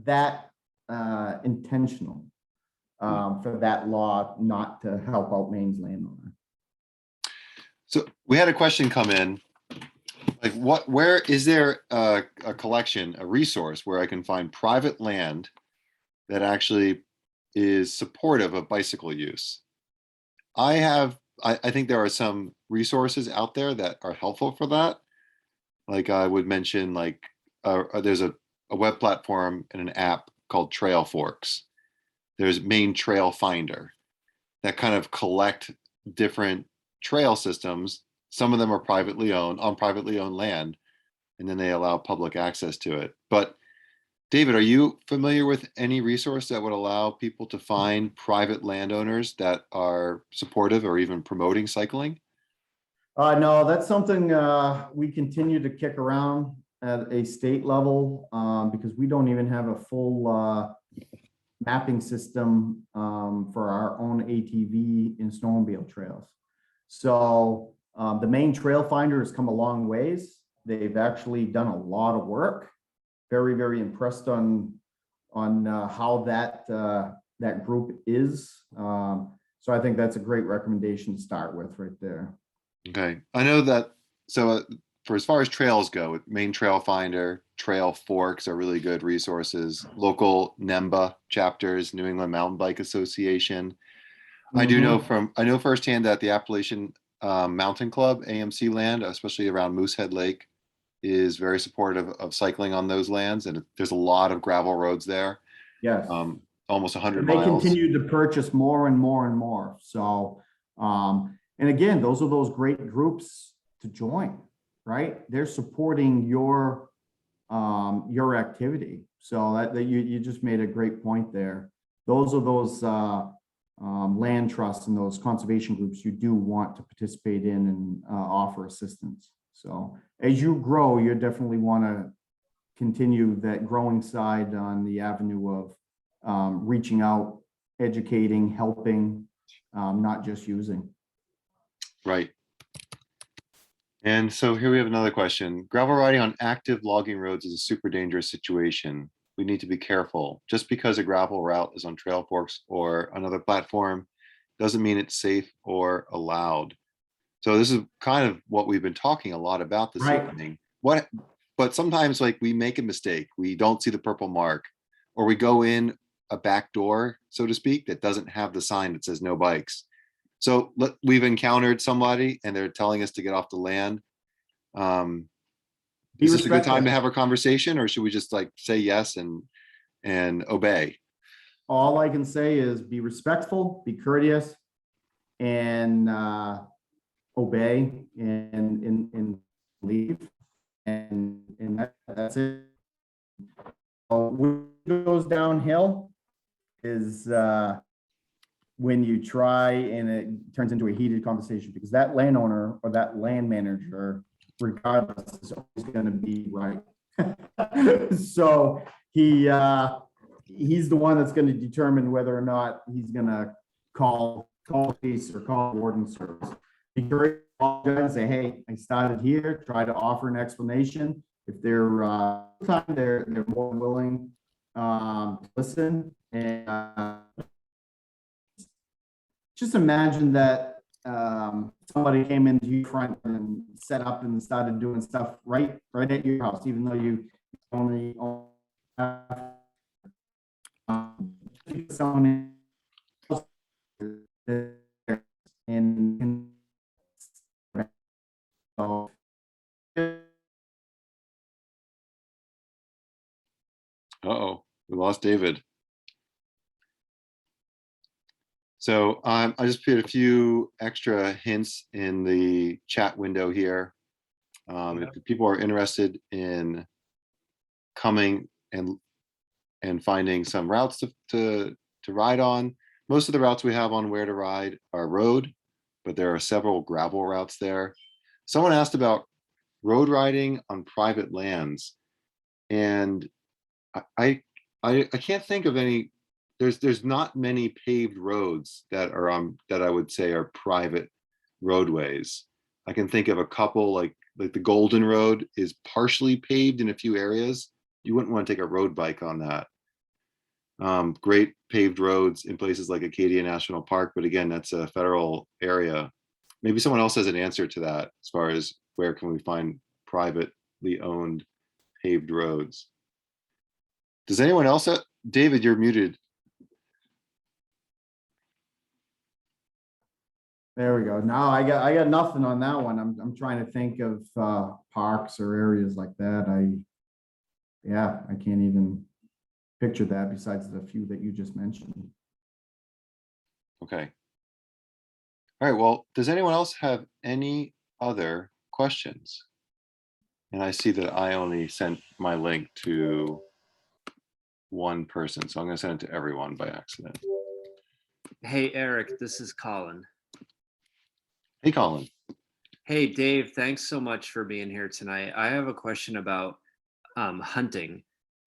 that intentional for that law not to help out Maine's landowner. So we had a question come in, like where is there a collection, a resource where I can find private land that actually is supportive of bicycle use? I think there are some resources out there that are helpful for that. Like I would mention, like there's a web platform and an app called Trail Forks. There's Maine Trail Finder that kind of collect different trail systems. Some of them are privately owned on privately owned land, and then they allow public access to it. But David, are you familiar with any resource that would allow people to find private landowners that are supportive or even promoting cycling? No, that's something we continue to kick around at a state level because we don't even have a full mapping system for our own ATV and snowmobile trails. So the Maine Trail Finder has come a long ways. They've actually done a lot of work. Very, very impressed on how that group is. So I think that's a great recommendation to start with right there. Okay, I know that. So for as far as trails go, Maine Trail Finder, Trail Forks are really good resources. Local NEMBA chapters, New England Mountain Bike Association. I do know I know firsthand that the Appalachian Mountain Club, AMC land, especially around Moosehead Lake, is very supportive of cycling on those lands, and there's a lot of gravel roads there. Yes, almost 100 and miles. They continue to purchase more and more and more. So, and again, those are those great groups to join, right? They're supporting your activity. So that you just made a great point there. Those are those land trusts and those conservation groups you do want to participate in and offer assistance. So as you grow, you definitely want to continue that growing side on the avenue of reaching out, educating, helping, not just using. Right. And so here we have another question. Gravel riding on active logging roads is a super dangerous situation. We need to be careful. Just because a gravel route is on Trail Forks or another platform doesn't mean it's safe or allowed. So this is kind of what we've been talking a lot about this evening. But sometimes like we make a mistake. We don't see the purple mark, or we go in a back door, so to speak, that doesn't have the sign that says no bikes. So we've encountered somebody and they're telling us to get off the land. Is this a good time to have a conversation, or should we just like say yes and obey? All I can say is be respectful, be courteous, and obey and leave, and that's it. When it goes downhill is when you try and it turns into a heated conversation, because that landowner or that land manager, regardless, is always going to be right. So he's the one that's going to determine whether or not he's going to call police or call warden service. Be great, apologize, say, hey, I started here, try to offer an explanation. If they're they're more willing to listen. And just imagine that somebody came into your front and set up and started doing stuff right at your house, even though you only have someone else and so Uh-oh, we lost David. So I just put a few extra hints in the chat window here. If people are interested in coming and finding some routes to ride on, most of the routes we have on Where to Ride are road, but there are several gravel routes there. Someone asked about road riding on private lands, and I can't think of any. There's not many paved roads that are that I would say are private roadways. I can think of a couple, like the Golden Road is partially paved in a few areas. You wouldn't want to take a road bike on that. Great paved roads in places like Acadia National Park, but again, that's a federal area. Maybe someone else has an answer to that as far as where can we find privately owned paved roads. Does anyone else? David, you're muted. there we go. Now I got nothing on that one. I'm trying to think of parks or areas like that. I can't even picture that besides the few that you just mentioned. Okay. All right, well, does anyone else have any other questions? And I see that I only sent my link to one person, so I'm going to send it to everyone by accident. Hey, Eric, this is Colin. Hey, Colin. Hey, Dave, thanks so much for being here tonight. I have a question about hunting.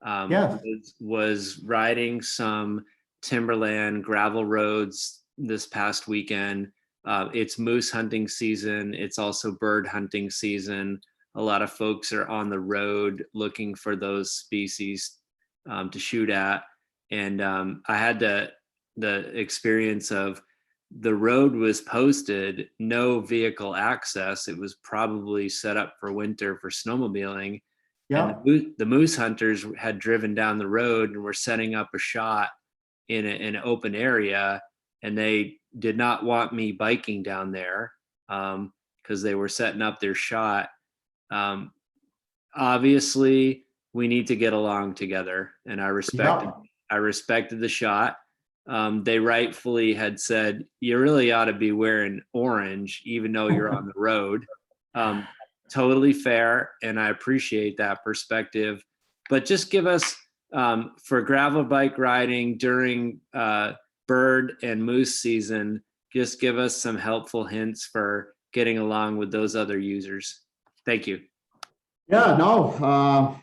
Yes. Was riding some timberland gravel roads this past weekend. It's moose hunting season. It's also bird hunting season. A lot of folks are on the road looking for those species to shoot at. And I had the experience of the road was posted, no vehicle access. It was probably set up for winter for snowmobiling. Yeah. And the moose hunters had driven down the road and were setting up a shot in an open area. And they did not want me biking down there because they were setting up their shot. Obviously, we need to get along together, and I respected the shot. They rightfully had said, you really ought to be wearing orange, even though you're on the road. Totally fair, and I appreciate that perspective. But just give us, for gravel bike riding during bird and moose season, just give us some helpful hints for getting along with those other users. Thank you. Yeah, no.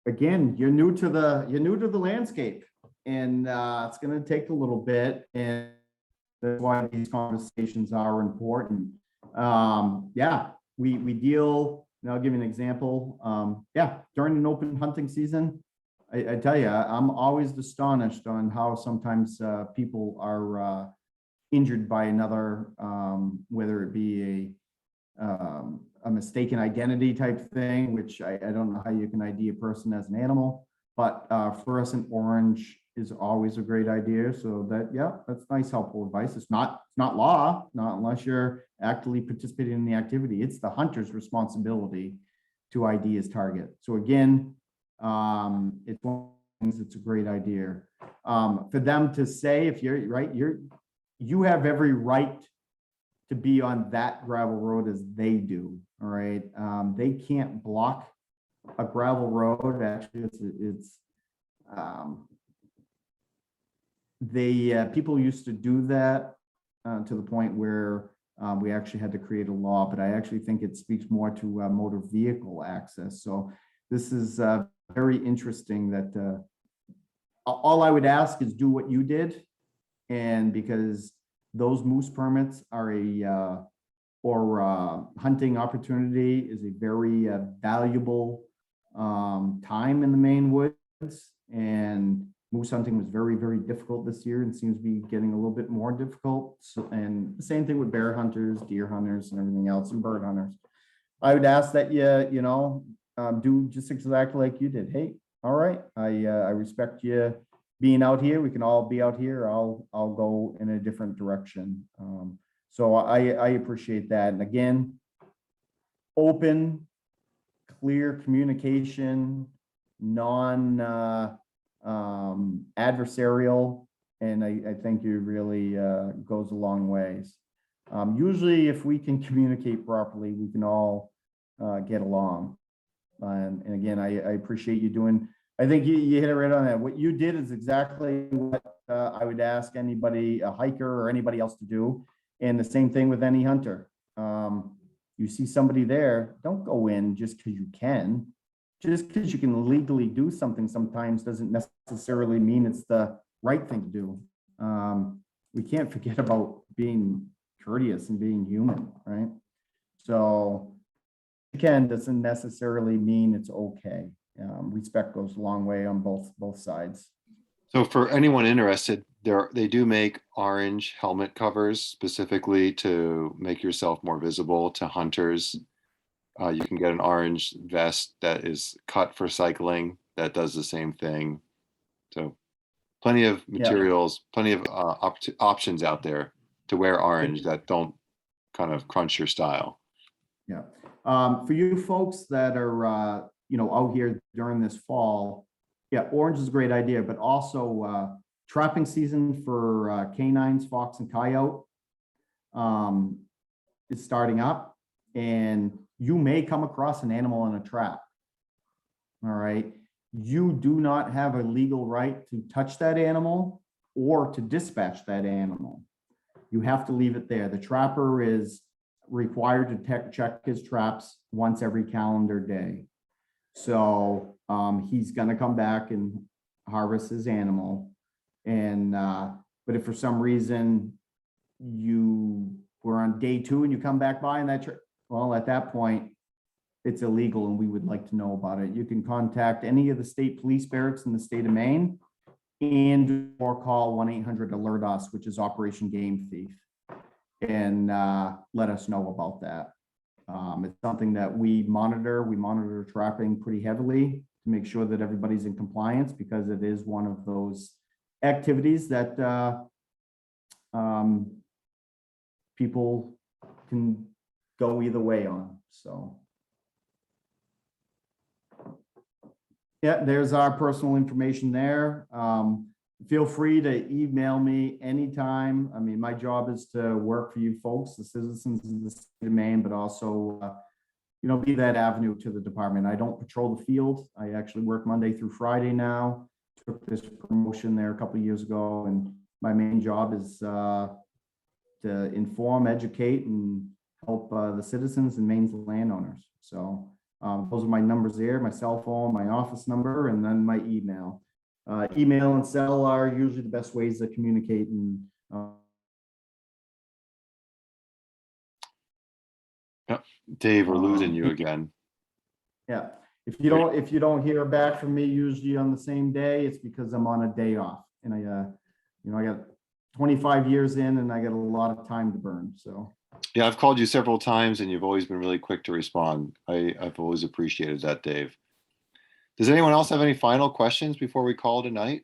Again, you're new to the landscape, and it's going to take a little bit, and that's why these conversations are important. We deal, and I'll give you an example. During an open hunting season, I tell you, I'm always astonished on how sometimes people are injured by another, whether it be a mistaken identity type thing, which I don't know how you can ID a person as an animal, but fluorescent orange is always a great idea. So that's nice, helpful advice. It's not law, not unless you're actively participating in the activity. It's the hunter's responsibility to ID his target. So again, it's one of the things that's a great idea. For them to say, if you're right, you have every right to be on that gravel road as they do, all right? They can't block a gravel road. Actually, people used to do that to the point where we actually had to create a law, but I actually think it speaks more to motor vehicle access. So this is very interesting that all I would ask is do what you did. And because those moose permits are hunting opportunity is a very valuable time in the Maine woods. And moose hunting was very, very difficult this year and seems to be getting a little bit more difficult. So, and the same thing with bear hunters, deer hunters, and everything else, and bird hunters. I would ask that you do just exactly like you did. Hey, all right, I respect you being out here. We can all be out here. I'll go in a different direction. So I appreciate that. And again, open, clear communication, adversarial, and I think it really goes a long ways. Usually if we can communicate properly, we can all get along. And again, I appreciate you doing, I think you hit it right on that. What you did is exactly what I would ask anybody, a hiker or anybody else to do. And the same thing with any hunter. You see somebody there, don't go in just because you can. Just because you can legally do something sometimes doesn't necessarily mean it's the right thing to do. We can't forget about being courteous and being human, right? So can doesn't necessarily mean it's okay. Respect goes a long way on both sides. So for anyone interested, they do make orange helmet covers specifically to make yourself more visible to hunters. You can get an orange vest that is cut for cycling that does the same thing. So plenty of materials, plenty of options out there to wear orange that don't kind of crunch your style. Yeah. For you folks that are, out here during this fall, orange is a great idea, but also trapping season for canines, fox and coyote is starting up, and you may come across an animal in a trap. All right. You do not have a legal right to touch that animal or to dispatch that animal. You have to leave it there. The trapper is required to check his traps once every calendar day. So he's going to come back and harvest his animal. And but if for some reason you were on day 2 and you come back by and well, at that point, it's illegal and we would like to know about it. You can contact any of the state police barracks in the state of Maine or call 1-800-ALERT-US, which is Operation Game Thief, and let us know about that. It's something that we monitor. We monitor trapping pretty heavily to make sure that everybody's in compliance, because it is one of those activities that people can go either way on. So there's our personal information there. Feel free to email me anytime. I mean, my job is to work for you folks, the citizens of the state of Maine, but also be that avenue to the department. I don't patrol the field. I actually work Monday through Friday now. Took this promotion there a couple of years ago, and my main job is to inform, educate, and help the citizens and Maine's landowners. So those are my numbers there, my cell phone, my office number, and then my email. Email and cell are usually the best ways to communicate. And Dave, we're losing you again. Yeah, if you don't hear back from me usually on the same day, it's because I'm on a day off, and I got 25 years in, and I got a lot of time to burn. So yeah, I've called you several times, and you've always been really quick to respond. I've always appreciated that, Dave. Does anyone else have any final questions before we call tonight?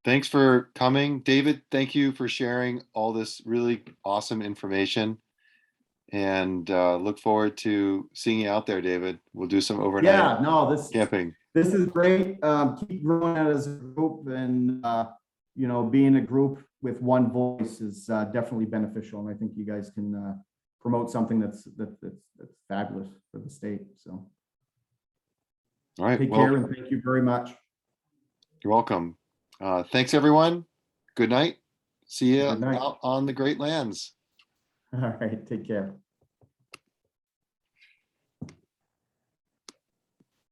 Thanks for coming. David, thank you for sharing all this really awesome information, and look forward to seeing you out there, David. We'll do some overnight camping. This is great. Keep growing it as a group, and you know, being a group with one voice is definitely beneficial. And I think you guys can promote something that's fabulous for the state. So All right. take Well, care and thank you very much. you're welcome. Thanks, everyone. Good night. See you Good night. out on the great lands. All right, take care.